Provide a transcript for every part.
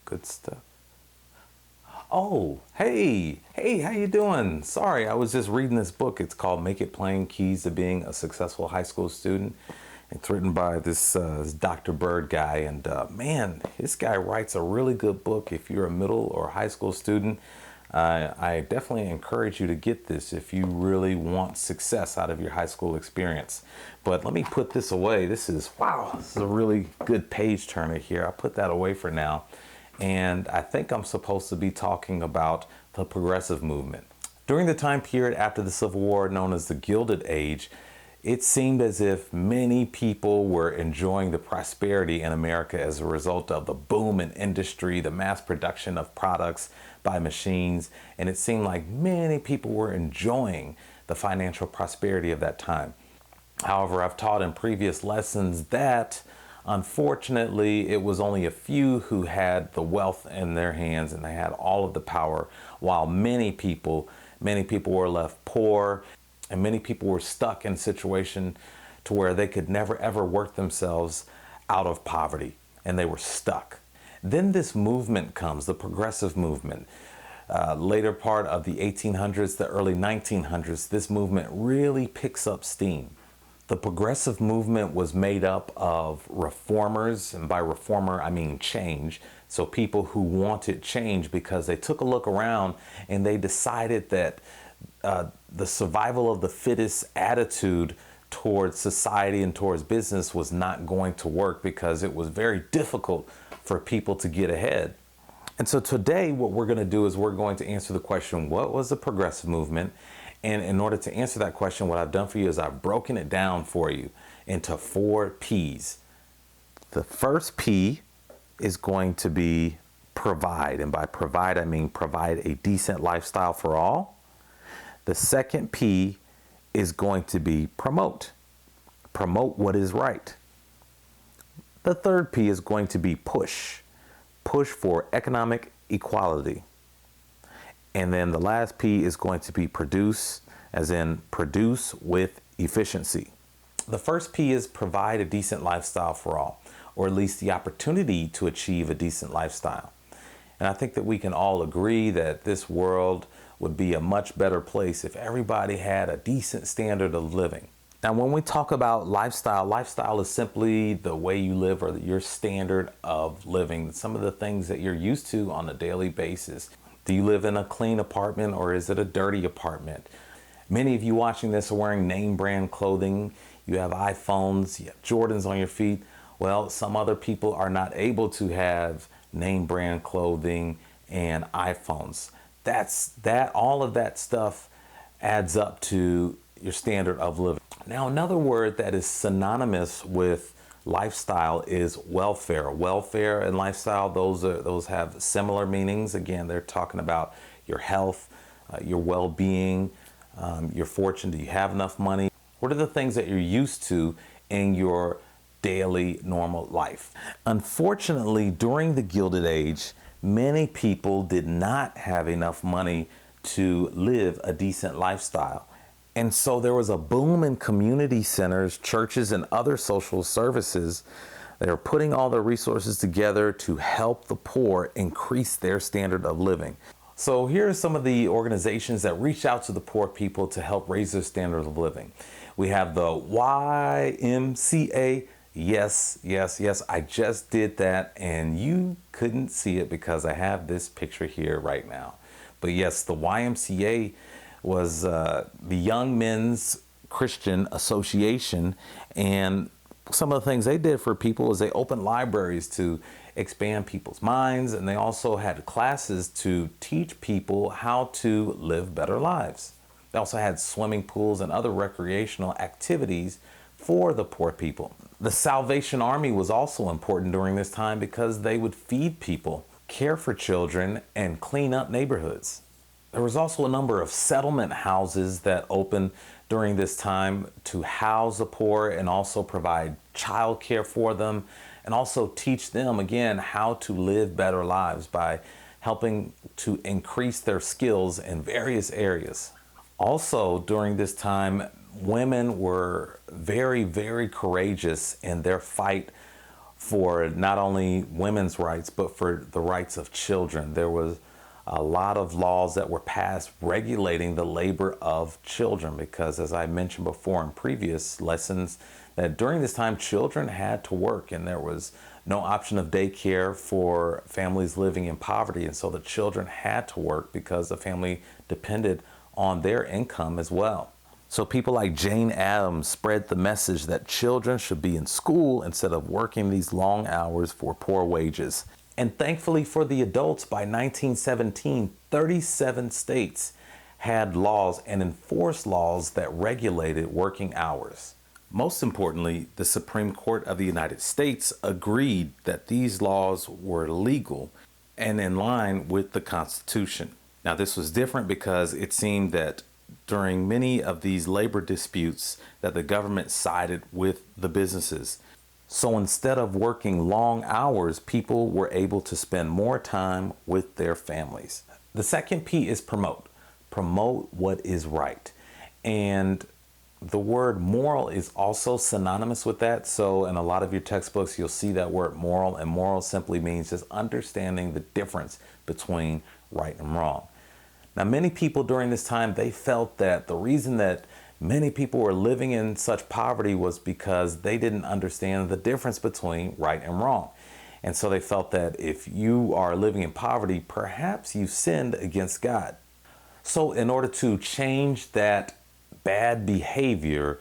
Good stuff. Oh, hey, how you doing? Sorry, I was just reading this book. It's called Make It Plain, Keys to Being a Successful High School Student. It's written by this Dr. Byrd guy, and man, this guy writes a really good book if you're a middle or high school student. I definitely encourage you to get this if you really want success out of your high school experience. But let me put this away. This is a really good page turner here. I'll put that away for now. And I think I'm supposed to be talking about the progressive movement. During the time period after the Civil War, known as the Gilded Age, it seemed as if many people were enjoying the prosperity in America as a result of the boom in industry, the mass production of products by machines, and it seemed like many people were enjoying the financial prosperity of that time. However, I've taught in previous lessons that unfortunately, it was only a few who had the wealth in their hands and they had all of the power, while many people were left poor, and many people were stuck in a situation to where they could never ever work themselves out of poverty, and they were stuck. Then this movement comes, the progressive movement. Later part of the 1800s, the early 1900s, this movement really picks up steam. The progressive movement was made up of reformers, and by reformer I mean change. So people who wanted change because they took a look around and they decided that the survival of the fittest attitude towards society and towards business was not going to work because it was very difficult for people to get ahead. And so today what we're going to do is we're going to answer the question, what was the progressive movement? And in order to answer that question, what I've done for you is I've broken it down for you into 4 P's. The first P is going to be provide. And by provide, I mean provide a decent lifestyle for all. The second P is going to be promote. Promote what is right. The third P is going to be push. Push for economic equality. And then the last P is going to be produce, as in produce with efficiency. The first P is provide a decent lifestyle for all, or at least the opportunity to achieve a decent lifestyle. And I think that we can all agree that this world would be a much better place if everybody had a decent standard of living. Now, when we talk about lifestyle, lifestyle is simply the way you live or your standard of living, some of the things that you're used to on a daily basis. Do you live in a clean apartment or is it a dirty apartment? Many of you watching this are wearing name brand clothing. You have iPhones, you have Jordans on your feet. Well, some other people are not able to have name brand clothing and iPhones. All of that stuff adds up to your standard of living. Now, another word that is synonymous with lifestyle is welfare. Welfare and lifestyle, those have similar meanings. Again, they're talking about your health, your well-being, your fortune. Do you have enough money? What are the things that you're used to in your daily normal life? Unfortunately, during the Gilded Age, many people did not have enough money to live a decent lifestyle. And so there was a boom in community centers, churches, and other social services that are putting all their resources together to help the poor increase their standard of living. So here are some of the organizations that reach out to the poor people to help raise their standard of living. We have the YMCA. Yes, I just did that and you couldn't see it because I have this picture here right now. But yes, the YMCA was the Young Men's Christian Association, and some of the things they did for people is they opened libraries to expand people's minds, and they also had classes to teach people how to live better lives. They also had swimming pools and other recreational activities for the poor people. The Salvation Army was also important during this time because they would feed people, care for children, and clean up neighborhoods. There was also a number of settlement houses that opened during this time to house the poor and also provide child care for them, and also teach them, again, how to live better lives by helping to increase their skills in various areas. Also, during this time, women were very, very courageous in their fight for not only women's rights, but for the rights of children. There was a lot of laws that were passed regulating the labor of children because, as I mentioned before in previous lessons, that during this time children had to work and there was no option of daycare for families living in poverty. And so the children had to work because the family depended on their income as well. So people like Jane Addams spread the message that children should be in school instead of working these long hours for poor wages. And thankfully for the adults, by 1917, 37 states had laws and enforced laws that regulated working hours. Most importantly, the Supreme Court of the United States agreed that these laws were legal and in line with the Constitution. Now, this was different because it seemed that during many of these labor disputes that the government sided with the businesses. So instead of working long hours, people were able to spend more time with their families. The second P is promote. Promote what is right. And the word moral is also synonymous with that. So in a lot of your textbooks, you'll see that word moral, and moral simply means just understanding the difference between right and wrong. Now, many people during this time, they felt that the reason that many people were living in such poverty was because they didn't understand the difference between right and wrong. And so they felt that if you are living in poverty, perhaps you sinned against God. So in order to change that bad behavior,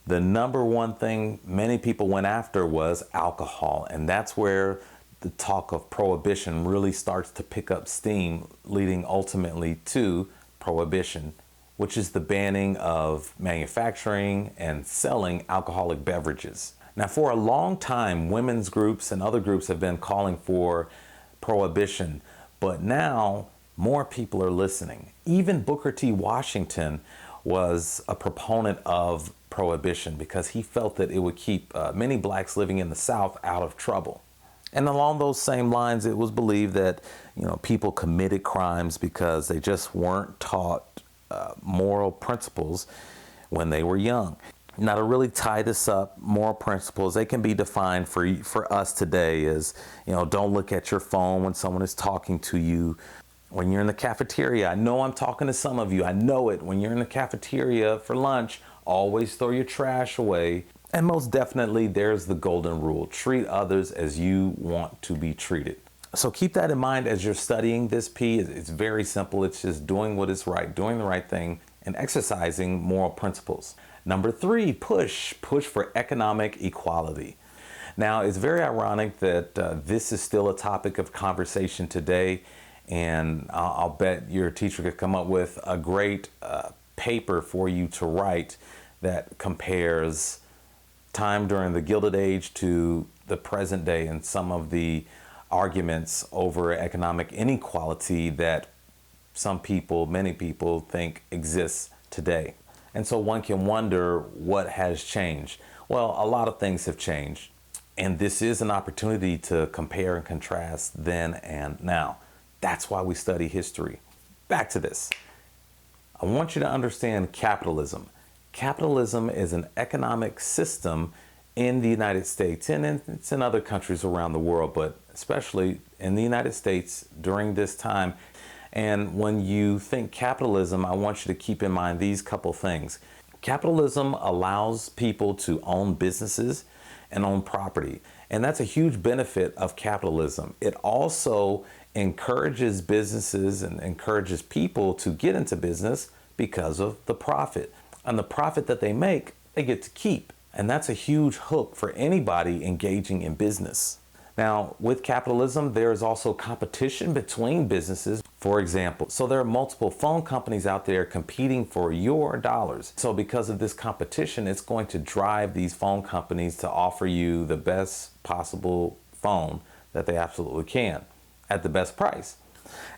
the number one thing many people went after was alcohol. And that's where the talk of prohibition really starts to pick up steam, leading ultimately to prohibition, which is the banning of manufacturing and selling alcoholic beverages. Now, for a long time, women's groups and other groups have been calling for prohibition, but now more people are listening. Even Booker T. Washington was a proponent of prohibition because he felt that it would keep many blacks living in the South out of trouble. And along those same lines, it was believed that, people committed crimes because they just weren't taught moral principles when they were young. Now, to really tie this up, moral principles, they can be defined for us today as, don't look at your phone when someone is talking to you. When you're in the cafeteria, I know I'm talking to some of you, I know it. When you're in the cafeteria for lunch, always throw your trash away. And most definitely, there's the golden rule. Treat others as you want to be treated. So keep that in mind as you're studying this P. It's very simple. It's just doing what is right, doing the right thing, and exercising moral principles. Number 3, push. Push for economic equality. Now, it's very ironic that this is still a topic of conversation today. And I'll bet your teacher could come up with a great paper for you to write that compares time during the Gilded Age to the present day and some of the arguments over economic inequality that many people think exists today. And so one can wonder what has changed. Well, a lot of things have changed. And this is an opportunity to compare and contrast then and now. That's why we study history. Back to this. I want you to understand capitalism. Capitalism is an economic system in the United States, and it's in other countries around the world, but especially in the United States during this time. And when you think capitalism, I want you to keep in mind these couple things. Capitalism allows people to own businesses and own property, and that's a huge benefit of capitalism. It also encourages businesses and encourages people to get into business because of the profit. And the profit that they make, they get to keep. And that's a huge hook for anybody engaging in business. Now, with capitalism, there is also competition between businesses. For example, so there are multiple phone companies out there competing for your dollars. So because of this competition, it's going to drive these phone companies to offer you the best possible phone that they absolutely can at the best price.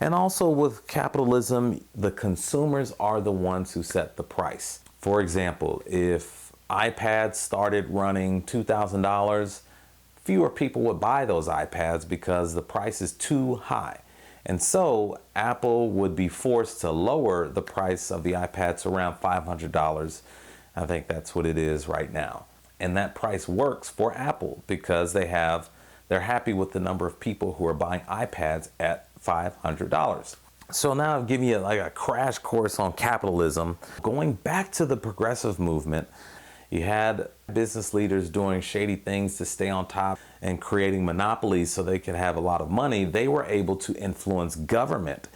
And also with capitalism, the consumers are the ones who set the price. For example, if iPads started running $2,000, fewer people would buy those iPads because the price is too high. And so Apple would be forced to lower the price of the iPad to around $500. I think that's what it is right now. And that price works for Apple because they're happy with the number of people who are buying iPads at $500. So now I've given you like a crash course on capitalism. Going back to the progressive movement, you had business leaders doing shady things to stay on top and creating monopolies so they could have a lot of money. They were able to influence government.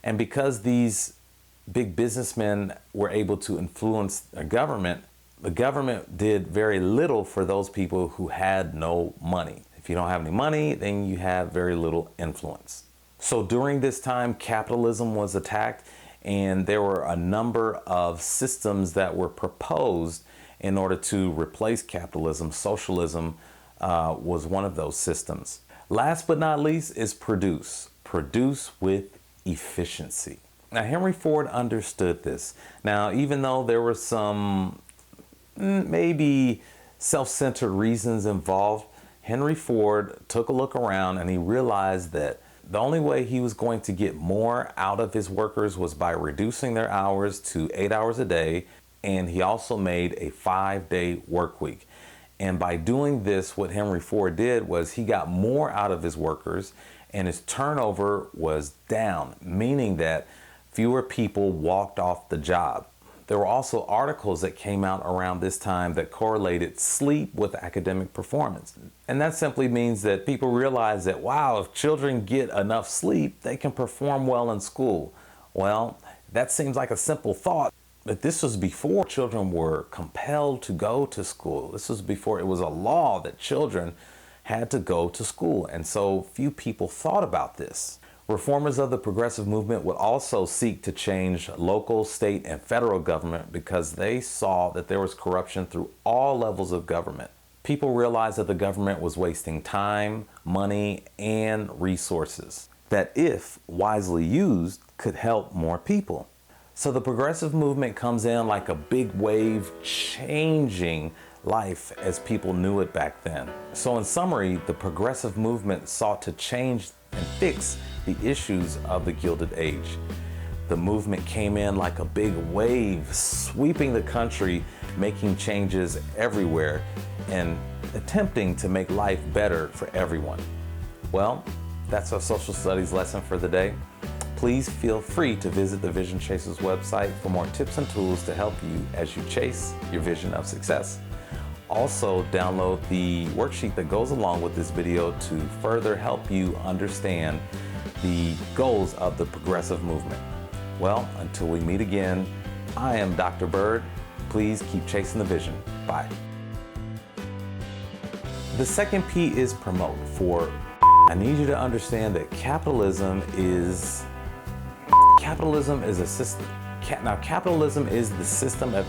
And because these big businessmen were able to influence the government did very little for those people who had no money. If you don't have any money, then you have very little influence. So during this time, capitalism was attacked, and there were a number of systems that were proposed in order to replace capitalism. Socialism was one of those systems. Last but not least is produce. Produce with efficiency. Now, Henry Ford understood this. Now, even though there were some maybe self-centered reasons involved, Henry Ford took a look around and he realized that the only way he was going to get more out of his workers was by reducing their hours to 8 hours a day. And he also made a 5-day work week. And by doing this, what Henry Ford did was he got more out of his workers and his turnover was down, meaning that fewer people walked off the job. There were also articles that came out around this time that correlated sleep with academic performance. And that simply means that people realize that, wow, if children get enough sleep, they can perform well in school. Well, that seems like a simple thought, but this was before children were compelled to go to school. This was before it was a law that children had to go to school. And so few people thought about this. Reformers of the progressive movement would also seek to change local, state, and federal government because they saw that there was corruption through all levels of government. People realized that the government was wasting time, money, and resources that, if wisely used, could help more people. So the progressive movement comes in like a big wave, changing life as people knew it back then. So in summary, the progressive movement sought to change and fix the issues of the Gilded Age. The movement came in like a big wave, sweeping the country, making changes everywhere, and attempting to make life better for everyone. Well, that's our social studies lesson for the day. Please feel free to visit the Vision Chasers website for more tips and tools to help you as you chase your vision of success. Also, download the worksheet that goes along with this video to further help you understand the goals of the progressive movement. Well, until we meet again, I am Dr. Byrd. Please keep chasing the vision. Bye. The second P is promote. I need you to understand that capitalism is a system. Now, capitalism is the system of